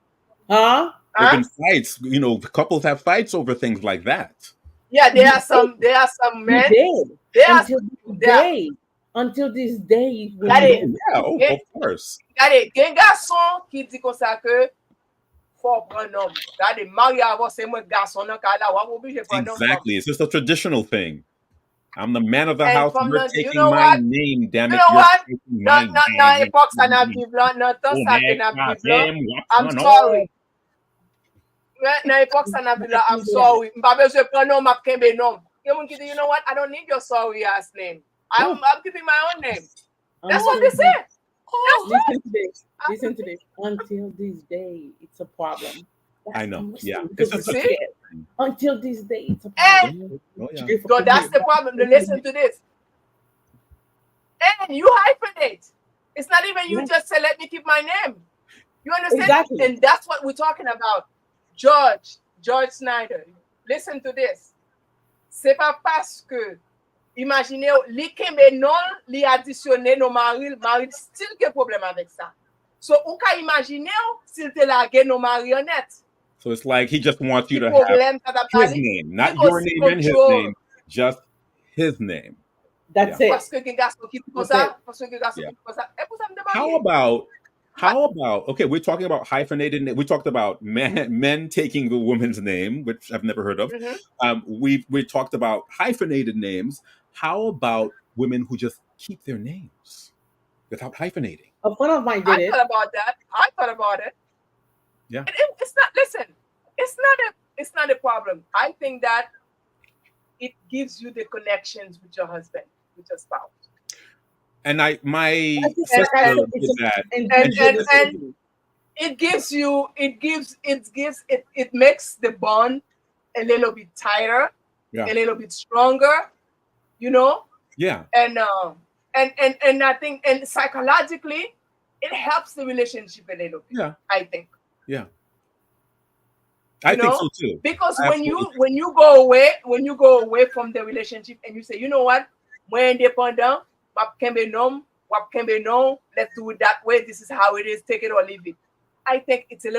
Huh? There have been fights. Couples have fights over things like that. Yeah, there are some men. Until today. until this day. Of course. Regardez, gen garçon qui dit comme ça que faut prendre homme. Regardez, marié avant c'est moi garçon nan ka la, ou obligé prendre homme. Exactly. It's just a traditional thing. I'm the man of the And house. from You're the- taking you know my what? name, damn You it. know You're what? taking my Nan name. époque ça n'a vive là, nan temps Oh, ça man, que n'a God vive là. damn, what's I'm going sorry. on? Nan époque ça n'a vive là, I'm sorry. M'pa besoin prendre nom, m'a kembe nom. Yon moun ki di, you know what? I don't need your sorry ass name. I'm keeping my own name. That's what they say. Listen to this. Until this day, it's a problem. I know. Yeah. Because It's it's just scared. Until this day, it's a problem. So that's the problem. Listen to this. And you hyphenate. It's not even you just say, let me keep my name. You understand? Exactly. And that's what we're talking about. George Snyder. Listen to this. C'est pas parce que, imaginez, li kembe non, li additionné nos mari still ke problème avec ça. So, ou ka imaginer s'il te lage nos marionnettes. So it's like he just wants you to have his name, not your name and his name, just his name. That's it. How about, okay, we're talking about hyphenated, we talked about men taking the woman's name, which I've never heard of. We talked about hyphenated names. How about women who just keep their names without hyphenating? A friend of mine did it. I thought about it. Yeah. It's not, listen, it's not a problem. I think that it gives you the connections with your husband, with your spouse. And my sister did that. And it makes the bond a little bit tighter, a little bit stronger, you know? Yeah. And I think, and psychologically, it helps the relationship a little bit. Yeah. I think. Yeah. I think so too. Because when you go away from the relationship and you say, you know what, when independent, let's do it that way. This is how it is. Take it or leave it. I think it's a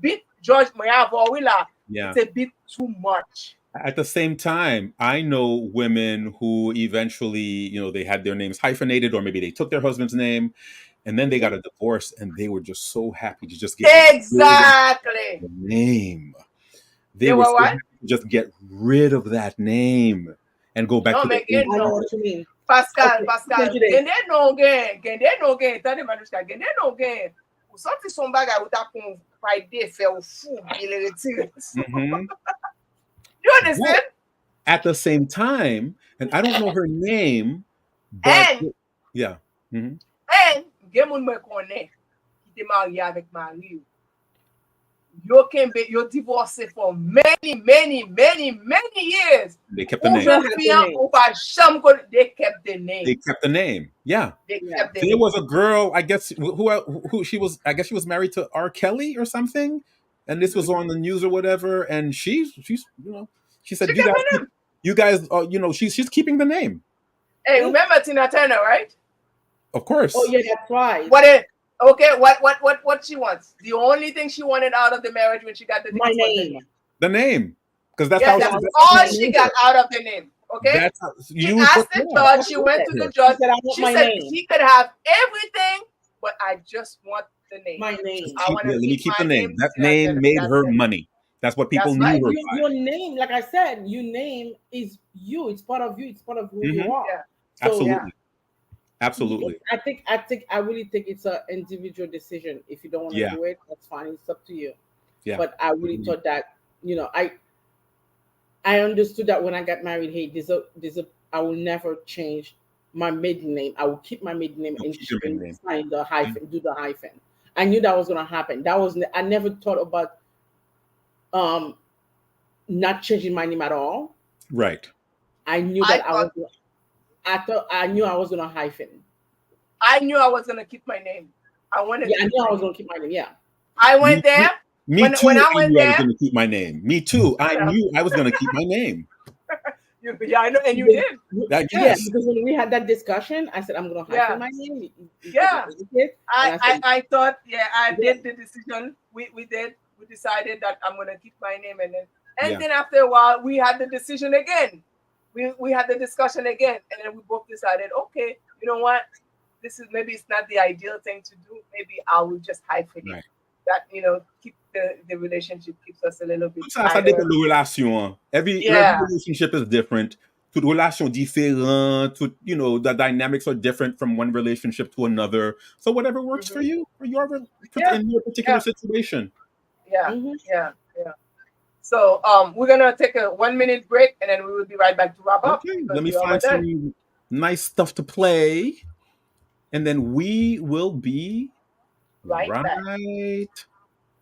bit, George Mayavowila. Yeah. It's a bit too much. At the same time, I know women who eventually, they had their names hyphenated, or maybe they took their husband's name, and then they got a divorce, and they were just so happy to just get exactly the name. They were so happy to just get rid of that name and go back to the I know what you mean. Pascal, gende no gain. Tande Manushka, gende no gain. Ou sorti son bagay ou ta kon Friday fait au fou, il est retiré. You understand? At the same time, and I don't know her name, but yeah. And gen moun mwen konnen ki te marié avec mari. Yo divorcé for many years. They kept the name. They kept the name. They kept the name. Yeah. They kept the there name. was a girl, I guess, who she was. I guess she was married to R. Kelly or something, and this was on the news or whatever. And she's she said, you guys, she's keeping the name. Hey, remember Tina Turner, right? Of course. Oh yeah, that's right. What she wants? The only thing she wanted out of the marriage when she got the name. The name. Because that's that's all she got out of the name. Okay. She asked the judge, she went to the judge. She said he could have everything, but I just want the name. My name. Let me keep the name. That name made her money. That's what people knew her by. Your name, like I said, your name is you. It's part of you. It's part of who you are. Yeah. So, Absolutely. Absolutely. I really think it's an individual decision. If you don't want to do it, that's fine. It's up to you. Yeah. But I really thought that, I understood that when I got married. Hey, I will never change my maiden name. I will keep my maiden name and sign the hyphen, do the hyphen. I knew that was going to happen. I never thought about not changing my name at all. Right. I knew that I knew I was going to hyphen. I knew I was going to keep my name. I knew I was going to keep my name. Yeah. I went there. Me too. When I was going to keep my name. Me too. I knew I was going to keep my name. I know, and you did. Yeah, because when we had that discussion, I said I'm going to hyphen my name. I thought. I did the decision. We did. We decided that I'm going to keep my name, and then after a while, we had the decision again. We had the discussion again, and then we both decided, okay, you know what, this is maybe it's not the ideal thing to do. Maybe I will just hide for it. That, you know, keep the relationship keeps us a little bit. Ça dépend de relation. Every relationship is different. Toute relation différente. You know, the dynamics are different from one relationship to another. So whatever works for you, in your particular situation. Yeah. So we're gonna take a 1 minute break and then we will be right back to wrap up. Okay, let me find some nice stuff to play, and then we will be right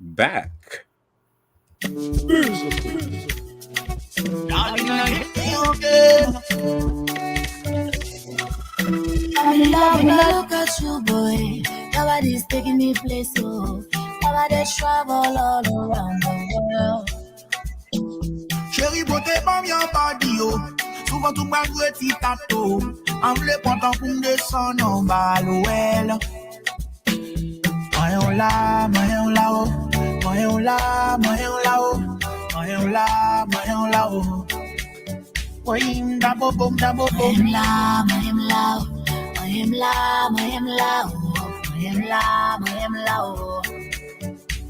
back. I'm in love when I look at you, boy. Nobody's taking me place, so nobody's travel all around the world. Chérie, beauté, bam, y'a pas d'io. Souvent, tout m'a joué petit tato. En v'lait content pour me descendre en bas, l'ouel. Moyen là, oh. Moyen là, oh. Moyen da bobo. Moyen là, oh.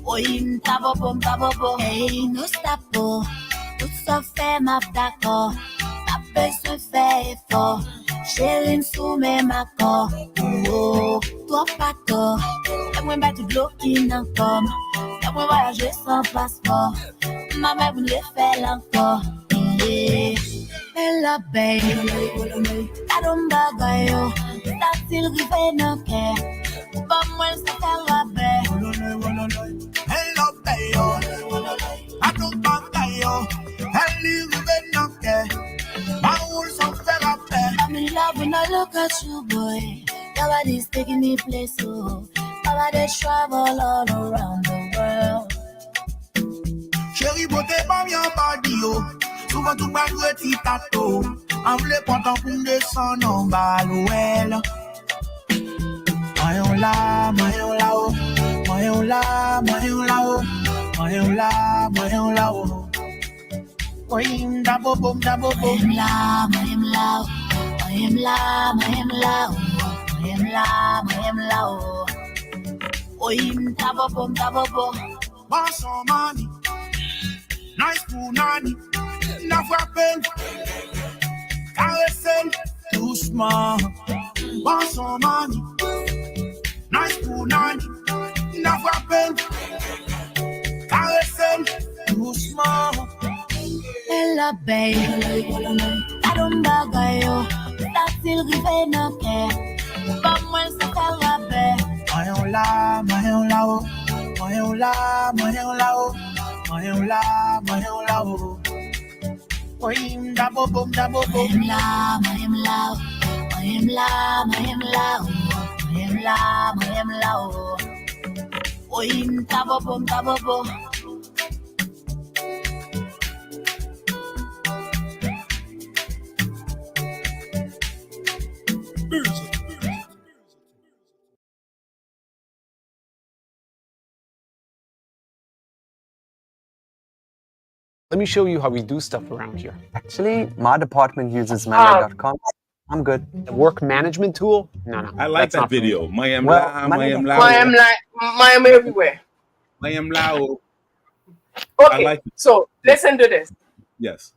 Oim tabobo. Hey, no stapo. Tout ça fait ma d'accord. T'as besoin de faire effort. Chérie, sous mes macors. Oh, toi pas tort. Fais-moi battre bloquer encore. Fais-moi voyager sans passeport. Ma mère voulait faire encore. Bella babe. I don't bag yo. T'as still rivé no care. Pas moi, ça fait rabais. Hello, bayo. I don't bang yo. Hello, no care. My rules are fair up there. I'm in love when I look at you, boy. Nobody's taking me place, so nobody's travel all around the world. Chérie, beauté, bam, y'a pas d'io. Souvent, tout m'a joué petit tato. En v'lait content pour me descendre en bas, l'ouel. Moyen là, oh. Moyen là, oh. Moyen da bobo. Moyen là, oh. Oim tabobo. Boss on money. Nice punani. Na frappel. Caressel. Too small. Boss on money. Nice punani. Na frappel. Caressel. Too small. Bella babe. I don't bag yo. T'as still rivé no care. Pas moi, ça fait rabais. Moyen là, oh. Moyen là, oh. Oim da bobo. Moyen là, oh. Oim tabobo. Let me show you how we do stuff around here. Actually, my department uses Manhood.com. I'm good. The work management tool? No. I like that video. Mayam everywhere. Mayam Lao. Okay, so listen to this. Yes.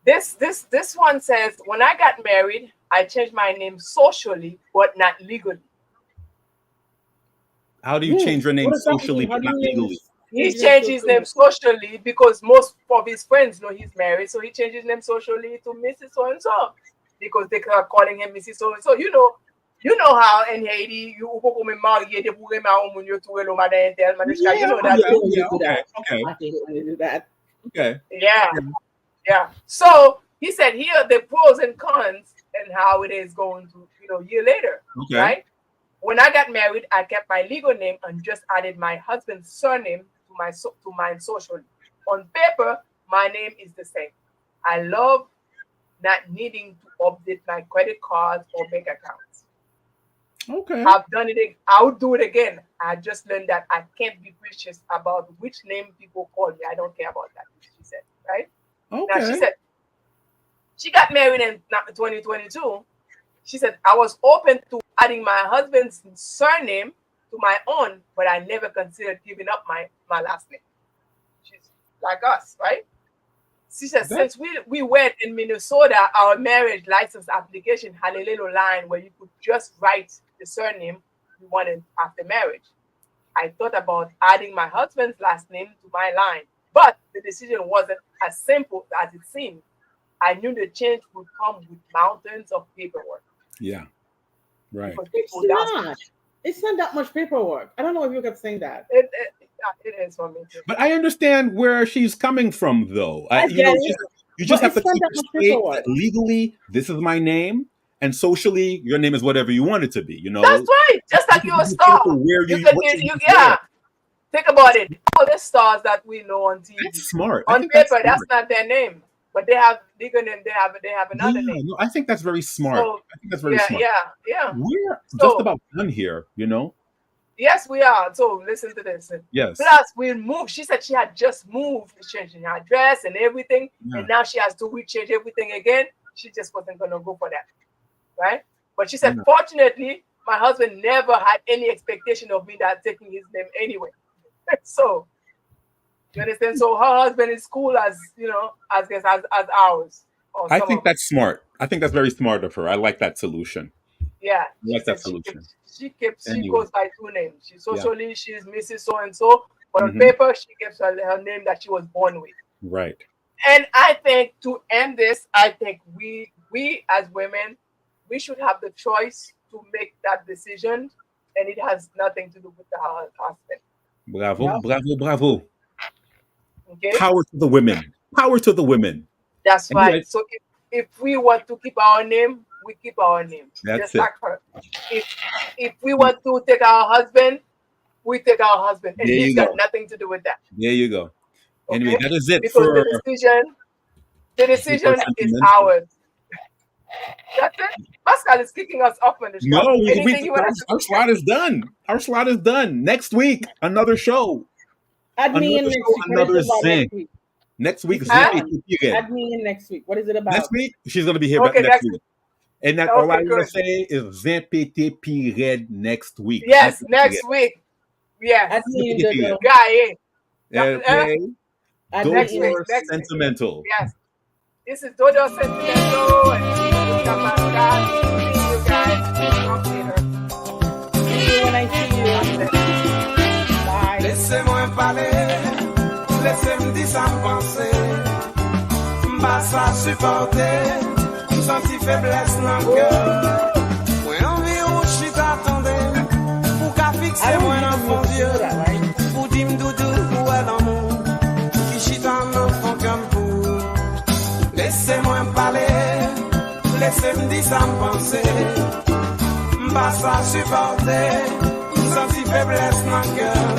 This one says, when I got married, I changed my name socially, but not legally. How do you change your name socially, but not legally? He changed his name socially because most of his friends know he's married, so he changed his name socially to Mrs. So-and-so because they are calling him Mrs. So-and-so. You know how in Haiti, you know that. Okay. Yeah. So he said here the pros and cons and how it is going to, year later. Okay. Right? When I got married, I kept my legal name and just added my husband's surname to mine socially. On paper, my name is the same. I love not needing to update my credit cards or bank accounts. Okay. I've done it. I would do it again. I just learned that I can't be precious about which name people call me. I don't care about that, she said, right? Okay. Now, she said she got married in 2022, She said, I was open to adding my husband's surname to my own, but I never considered giving up my last name. She's like us, right? She said, since we went in Minnesota, our marriage license application had a little line where you could just write the surname you wanted after marriage. I thought about adding my husband's last name to my line, but the decision wasn't as simple as it seemed. I knew the change would come with mountains of paperwork. Yeah, right. It's not that much paperwork. I don't know if you kept saying that. It is for me too. But I understand where she's coming from, though. You just have to keep it straight that legally, this is my name, and socially, your name is whatever you want it to be. You know, that's right. Just like you're a star. Think about it. All the stars that we know on TV, that's smart. On paper, that's not their name, but they have legal name. They have another name. No, I think that's very smart. So, I think that's very smart. Yeah. We're just about done here, you know. Yes, we are. So listen to this. Yes. Plus, we moved. She said she had just moved, changing her address and everything, and now she has to rechange everything again. She just wasn't gonna go for that, right? But she said, fortunately, my husband never had any expectation of me that taking his name anyway. So, you understand? So her husband is cool as as ours. I think that's smart. I think that's very smart of her. I like that solution. Yeah, I like that solution. She goes by two names. She's socially she's Mrs. So and so, but on paper she gives her name that she was born with. Right. And I think to end this, I think we as women, we should have the choice to make that decision, and it has nothing to do with the husband. Bravo. Okay. Power to the women. Power to the women. That's right. So if we want to keep our name, we keep our name. That's just it. like her. If we want to take our husband, we take our husband. And he's got nothing to do with that. There you go. Okay? Anyway, that is it. Because the decision is ours. That's it. Pascal is kicking us off on the show. Our slot is done. Our slot is done. Next week, another show. Add me in next week. Next week, Add me in next week. What is it about? Next week, she's going to be here next week. And that all I'm going to say is Zimpete Pired next week. Yes, next week. Yes. Add me in the guy. Next week. Sentimental. Yes. This is Dodo Sentimental. And Pascal. See you guys. Talk later. See you when I see you. Bye. Laissez-moi parler. Laissez-moi dire ça me penser. M'pas ça supporter. Senti faiblesse dans le cœur. Moi environ je t'attendais. Pour qu'à fixer moi dans mon Dieu. Pour dire m'doudou ou l'amour. Qui chita dans fond comme pour. Laissez-moi parler. Laissez-moi dire ça me penser. M'pas ça supporter. Senti faiblesse dans le cœur.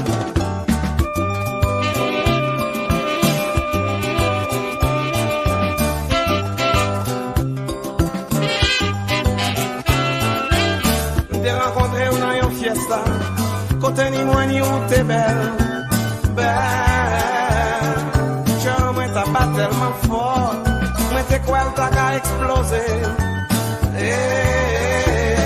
Côté ni moi ni on t'es belle, cœur moi t'as pas tellement fort, moi t'es quoi elle t'a qu'à exploser.